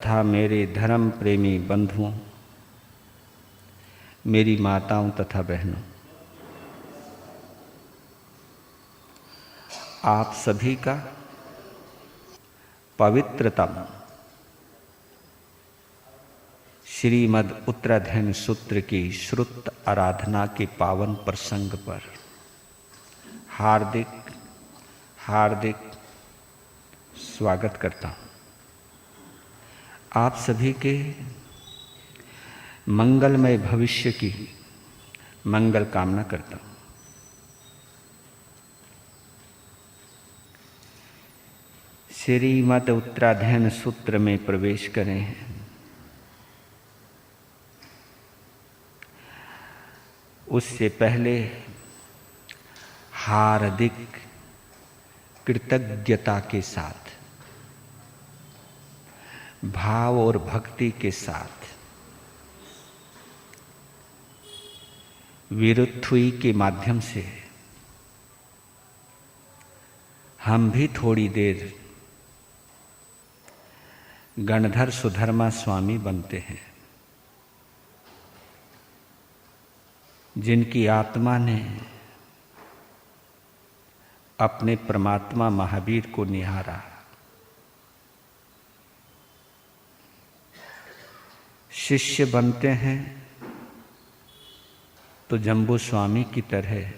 तथा मेरे धर्म प्रेमी बंधुओं, मेरी माताओं तथा बहनों, आप सभी का पवित्रतम श्रीमद् उत्तराध्ययन सूत्र की श्रुत आराधना के पावन प्रसंग पर हार्दिक हार्दिक स्वागत करता हूँ। आप सभी के मंगलमय भविष्य की मंगल कामना करता हूँ। श्रीमद् उत्तराध्ययन सूत्र में प्रवेश करें हैं। उससे पहले हार्दिक कृतज्ञता के साथ, भाव और भक्ति के साथ विरुत्थुई के माध्यम से हम भी थोड़ी देर गणधर सुधर्मा स्वामी बनते हैं, जिनकी आत्मा ने अपने परमात्मा महावीर को निहारा। शिष्य बनते हैं तो जम्बू स्वामी की तरह,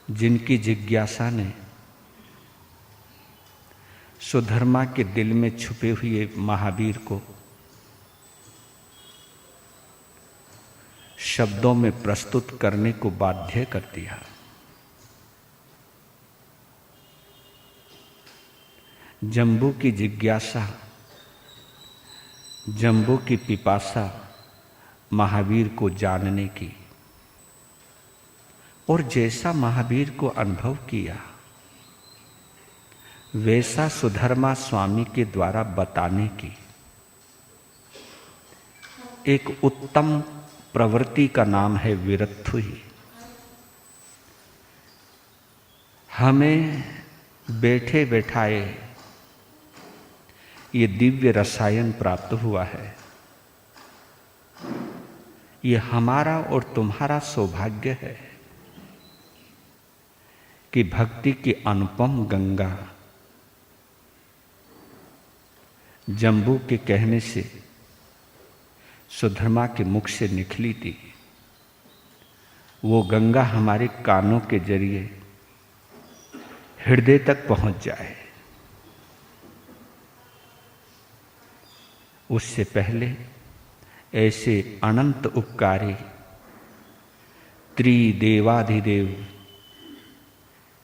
जिनकी जिज्ञासा ने सुधर्मा के दिल में छुपे हुए महावीर को शब्दों में प्रस्तुत करने को बाध्य कर दिया। जम्बू की जिज्ञासा, जम्बू की पिपासा महावीर को जानने की, और जैसा महावीर को अनुभव किया वैसा सुधर्मा स्वामी के द्वारा बताने की एक उत्तम प्रवृत्ति का नाम है विरुत्थुई। हमें बैठे बैठाए ये दिव्य रसायन प्राप्त हुआ है। ये हमारा और तुम्हारा सौभाग्य है कि भक्ति की अनुपम गंगा जम्बू के कहने से सुधर्मा के मुख से निकली थी। वो गंगा हमारे कानों के जरिए हृदय तक पहुंच जाए। उससे पहले ऐसे अनंत उपकारी त्रिदेवाधिदेव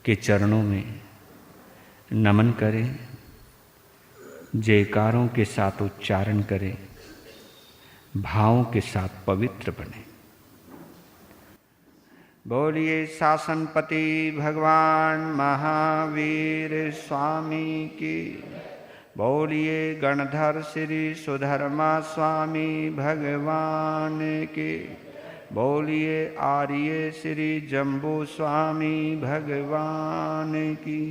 के चरणों में नमन करें, जयकारों के साथ उच्चारण करें, भावों के साथ पवित्र बने। बोलिए शासनपति भगवान महावीर स्वामी की। बोलिए गणधर श्री सुधर्मा स्वामी भगवान के। बोलिए आर्य श्री जम्बू स्वामी भगवान की।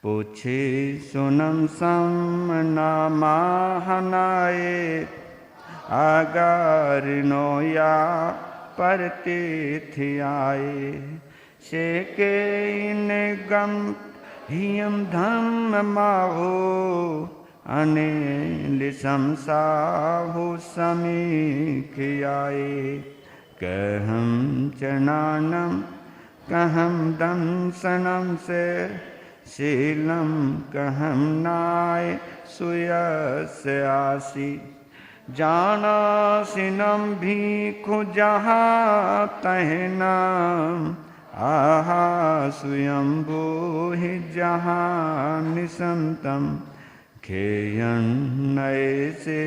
पूछे सुनम सम नामाहनाए आगार नोया परतीर्थ आए। से के इन गम हियम धम्म माहो अनिल समसाहु समीख आए। कहम चनानम कहम दंसनम से शीलम कहम नाय सुयस आसी। जाना सिनम भीखु जहाँ तहनाम आहा स्वयंभू ही जहाँ निसंतम। खेयन नए से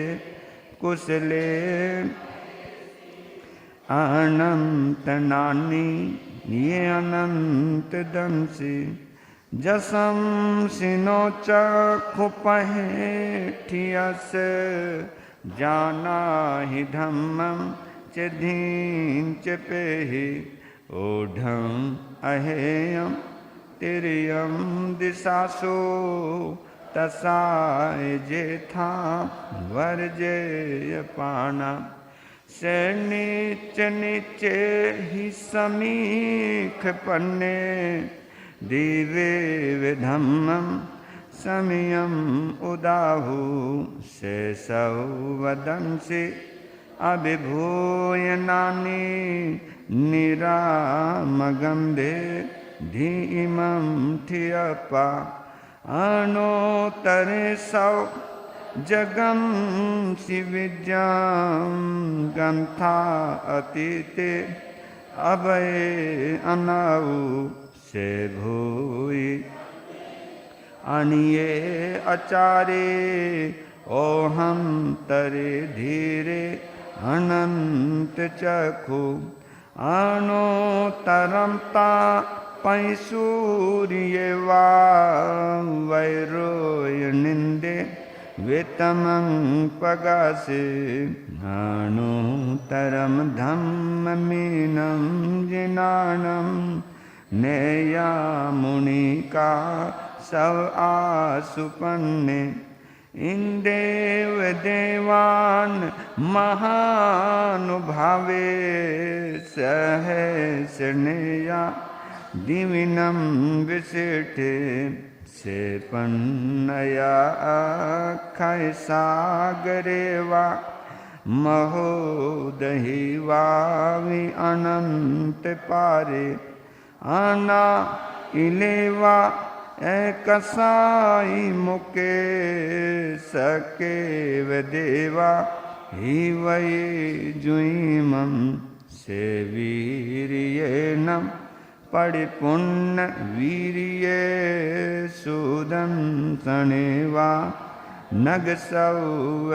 कुशले अनंत नानी ये अनंत दंसी। जसम सिनो चखु पहेठियस जाना ही धम्मम च धीं च पेहि। ओढ़म अहेयम तिर्यम दिशासो तसाय जेथा वर्जय पाना से नीचे नीचे ही समीख पन्ने दिवे विधम्मम समयम उदाहु से सौवदंसी अभिभूय नानी निरामगंधे धीमं ठियपा अनोतरे सौ जगम शिविज्ञां गंथा अतीते अभय अनाऊ से भूई अनिये अचारे ओहम तरे धीरे अनंत चखु अनोतरमता पैसूर्य वैरोय निंदे वेतमं पगासे अनोतरम धम्म मीनं जिनानं नेया मुनिका सव आसुपन्ने इंदेव देवान महानुभावे सहस्रनेया दिविनम विशिष्टे से पन्नया अक्षय सागरेवा महोदहिवावि अनंत पारे आना इलेवा एकसाई मुके सके वदेवा ही वये जुईमं से वीर्येनं परिपुण्य वीर्ये सुदं सनेवा नगसौव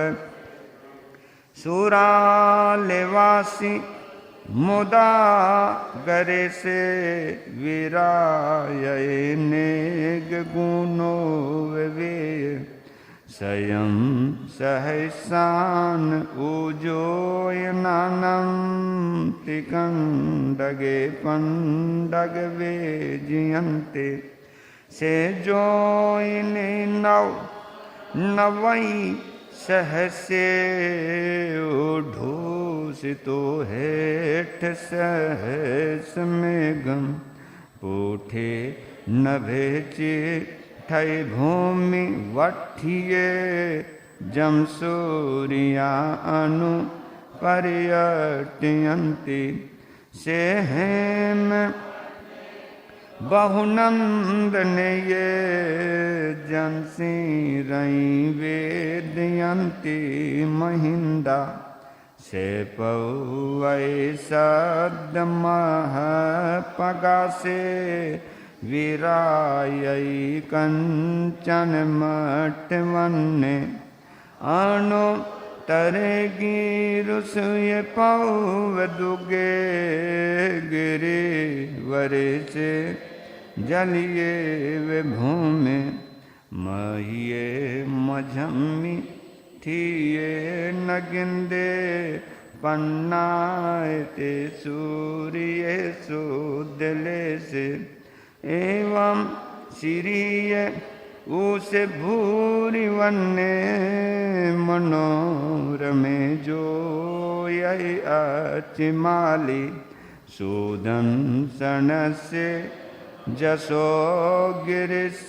सुरालेवासी मुदा गरे से विराय नेग गुणो वे स्वयं सहसान उजोय नानम तिकंडगे पंडग वे जियंते से जोइने नव नवई सहसे उढूसितो हेठ सहस मेघम पूठे नभेचे ठय भूमि वठिये जमसूरिया अनु पर्यटयन्ति से हेम बहुनंदने ये जनसी रई वेदयंती महिंदा से पौवै सद्मह पगासे विरायै कंचन मटवन्ने अनु तरेगी रुसुय पौव दुगे गिरे वरे से जलिए वे भूमि महिये मझम्मी थिये नगिंदे पन्नायते सूर्य सुदले से एवं श्रीय उसे भूरि वन्ने मनोरमे जो यही अचिमाली सूदन सनसे जसो गिरिस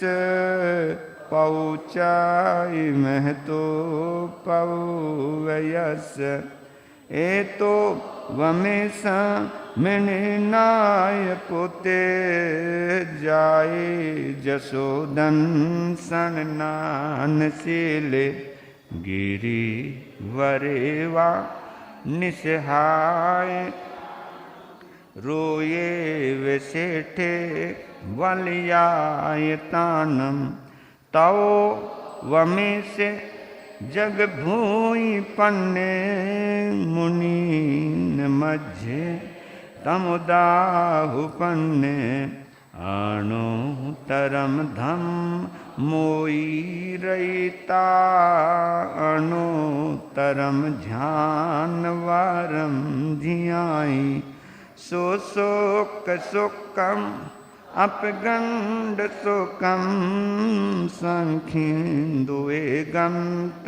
पौचाई महतो पौवयस एतो वमेसा मिनाय पुते जाए जसोदन सन्नान शीले गिरी वरेवा निसहाय रोये वेसेठे वलियाय तानम तौ वमेसे जग भूई पन्ने मुनीन मध्य तमुदाहु पन्ने अणु तरम धम मोई रईता अणु तरम ध्यान वारम धियाई सो शोक शोकम अपगंड सुखम संखिंदुए गंतवादात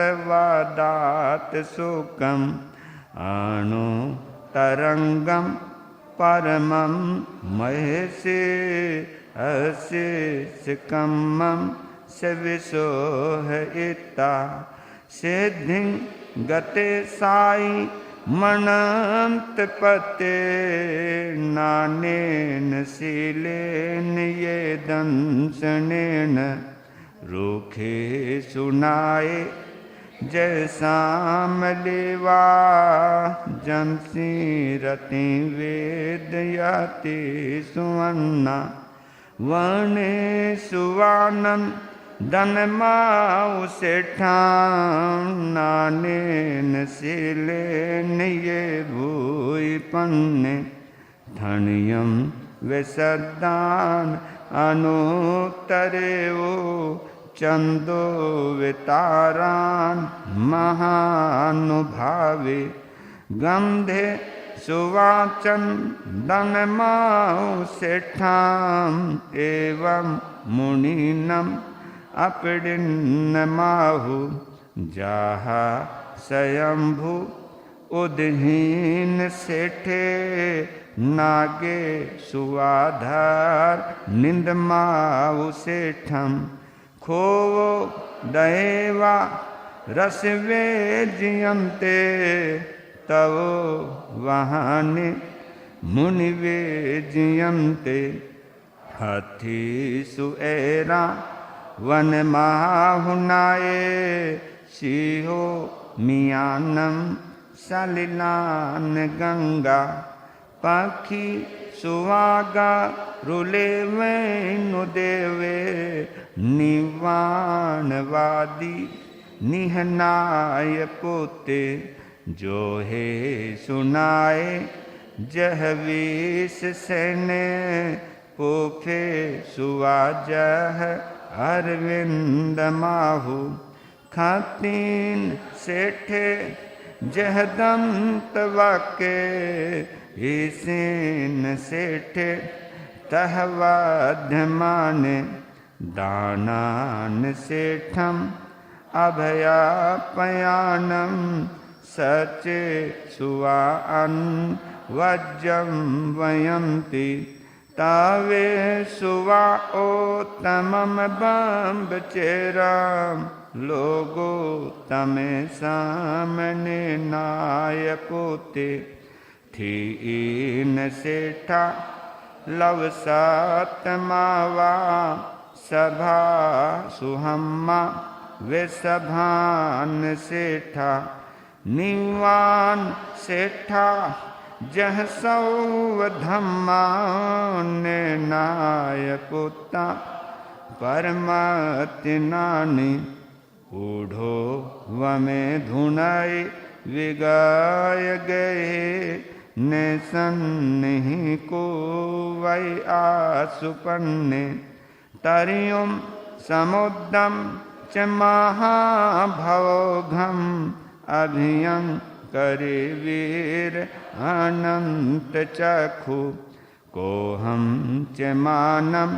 सुखम अणु तरंगम परमं महेशे अशेषकम्मं सविशोह इता सिद्धि गते साई मनंत पते नानेन शीलेन ये दंसनेन रूखे सुनाए जैसाम लेवा जंसी रति वेद याति सुवन्ना वने सुवानन धनमाउ सेठान नानेन शीलेन ये भूय पन्ने धनियम विसदान अनुत्तरेवो चंदो वितारान महानुभावे गंधे सुवाचन दनमाउ सेठाम एवं मुनिनम अपडिन्नमाहु जाहा स्वयंभू उदहीन सेठे नागे सुवाधार निंदमाउ सेठम खोवो दैवा रसवे जियन्ते तव वहानि मुनिवे जियन्ते हाथी सुएरा वन माहुनाए सिंहो मियानम सलिलान गंगा पखी सुवागा रुले वेनु देवे निवाणवादी निहनाय पोते जो हे सुनाए जहवीस सेने पोफे सुवाजह अरविंद माहु खातीन सेठे जहदंत वाके ईसीन सेठे तहवाध्यमाने दानान सेठम अभयापयानम सचे सुवान वज्रम वयंती तावे सुवा ओ तमम बम्ब चेराम लोगो तमे सामने नाय पोते थीन सेठा लव सातमावा सभा सुहम्मा वे सभान सेठा निवान सेठा जह सौ धम्मान नाय पुता परमति नानी ऊढ़ो वमे धुनाई विगाय गए ने सन्नि को वै आसुपन्ने तरियुम समुद्रम च महाभवघम अभियं करे वीर अनंत चखु कोहम च मानम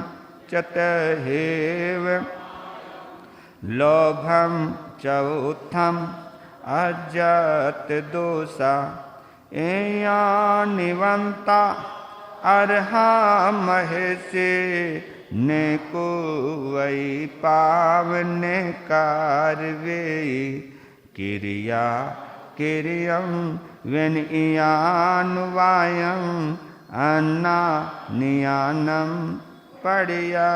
चतहेव लोभम चौथम अजत दोषा एया निवंता अर्हा महेशे ने को वै पावने कारवे किरिया किरियं विनयानुवायं अन्ना नियानम पड़िया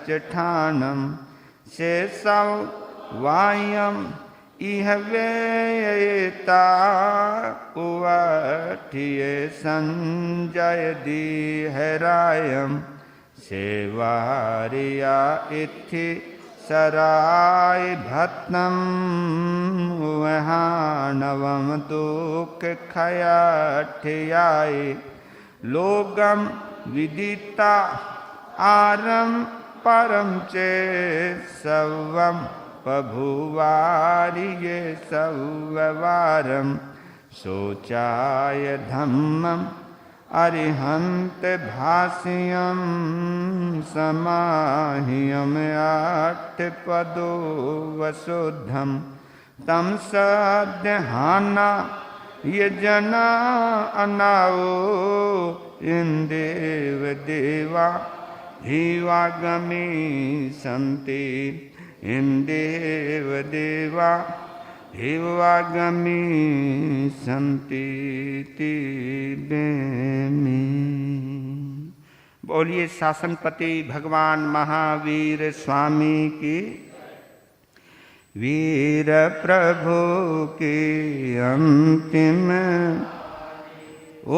चठानम शेषौ वायम इह वेयता उवठिये संजय दीहरायम सेवारिया इत्थि सराय भत्तम वहानवम दुख खयाठियाय लोगम विदिता आरम परम चे सवम पभुवारिये सव्वारम शोचाय धम्मम अरिहंत भाष्यम समाह्यम अष्टपदो वसुद्धम तम सद्यहाना ये जना अनाओ इंदेव देवा हिवागमी संति इंदेव देवा हिवागमी संति बेमी। बोलिए शासनपति भगवान महावीर स्वामी की। वीर प्रभु की अंतिम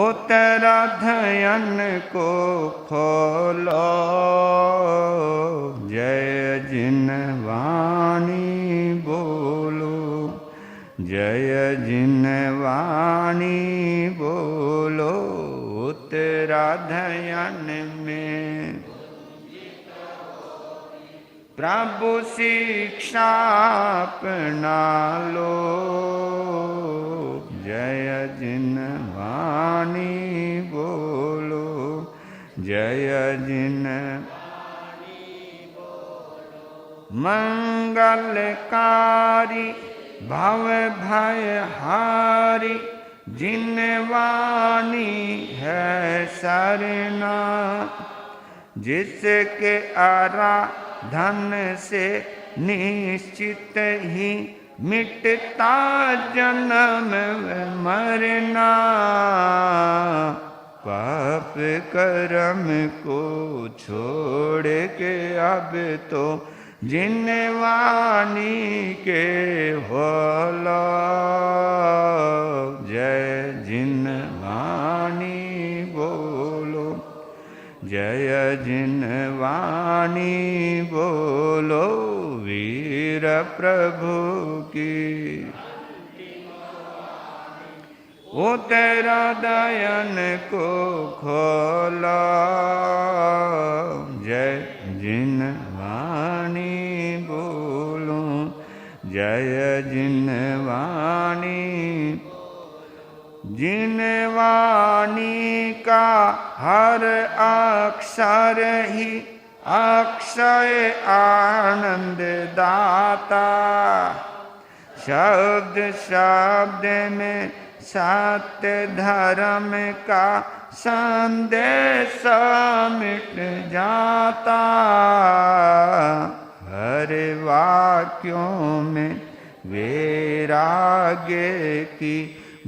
उत्तराधयन को खोलो, जय जिन वाणी बोलो, जय जिन वाणी बोलो। उत्तराधयन में प्रभु शिक्षा अपना लो, जय जिन वाणी बोलो, जय जिन मंगलकारी भव भय हारी, जिन वाणी है सरना, जिसके आराधन से निश्चित ही मिटता जन्म मरना। पाप कर्म को छोड़ के अब तो जिन वाणी के होला, जय जिन वाणी बोलो, जय जिन वाणी बोलो। वीर प्रभु की उत्तराधयन को खोला, जय जिन वाणी बोलो, जय जिन वाणी। जिन वाणी का हर अक्षर ही अक्षय आनंद दाता, शब्द शब्द में सत्य धर्म का संदेश मिट जाता। हर वाक्यों में वैराग्य की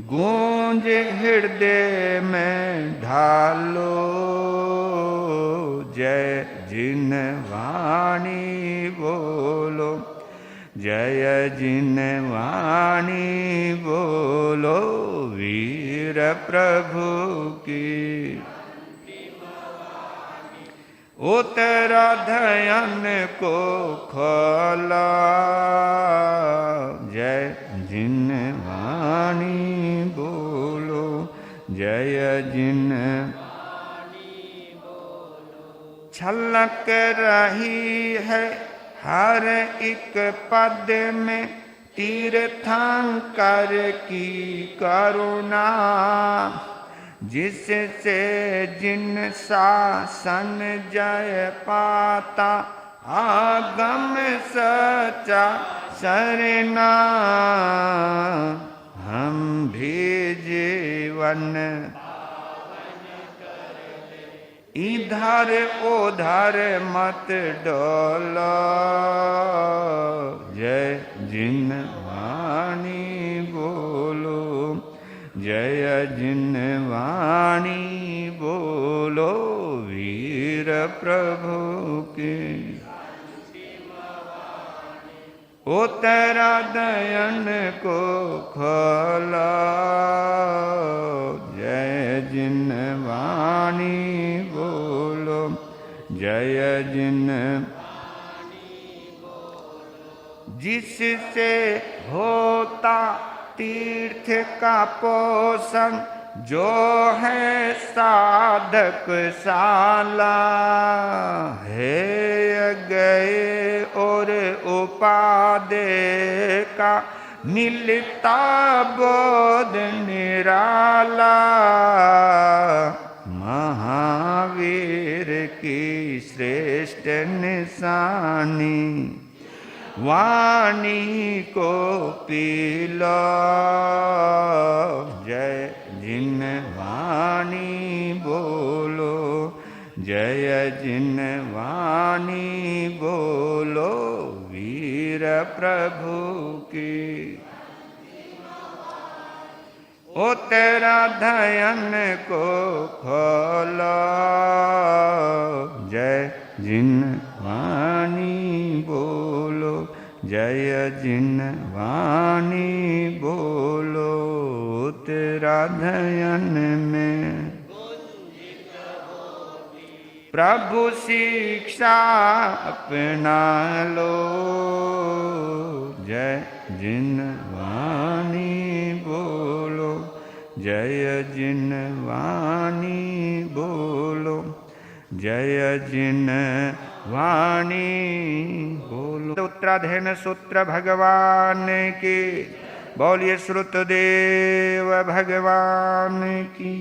गूंज हृदय में ढालो, जय जिन वाणी बोलो, जय जिन वाणी बोलो। वीर प्रभु की उत्तराधयन को खोला, जय जिन वाणी बोलो, जय जिन छलक रही है हर एक पद में तीर्थंकर की करुणा, जिससे जिन शासन जय पाता आगम सचा सरना। हम भी जीवन इधर उधर मत डोलो, जय जिन वाणी बोलो, जय जिन वाणी बोलो। वीर प्रभु की उत्तराधयन को खोला, जय जिन वाणी बोलो, जय जिन। जिससे होता तीर्थ का पोषण, जो है साधक शाला, है गए और उपादेय का मिलता बोध निराला। महावीर की श्रेष्ठ निशानी वाणी को पी लो जय जिन वाणी बोलो जय जिन वाणी बोलो वीर प्रभु की ओ तेरा धयन को खोलो जय जिन वाणी बोलो जय जिन वाणी बोलो तेरा धयन में प्रभु शिक्षा अपना लो जय जिन वाणी बोलो जय जिन वाणी बोलो जय जिन वाणी बोलो। उत्तराधीन सूत्र भगवान की बोलिए, श्रुतदेव भगवान की।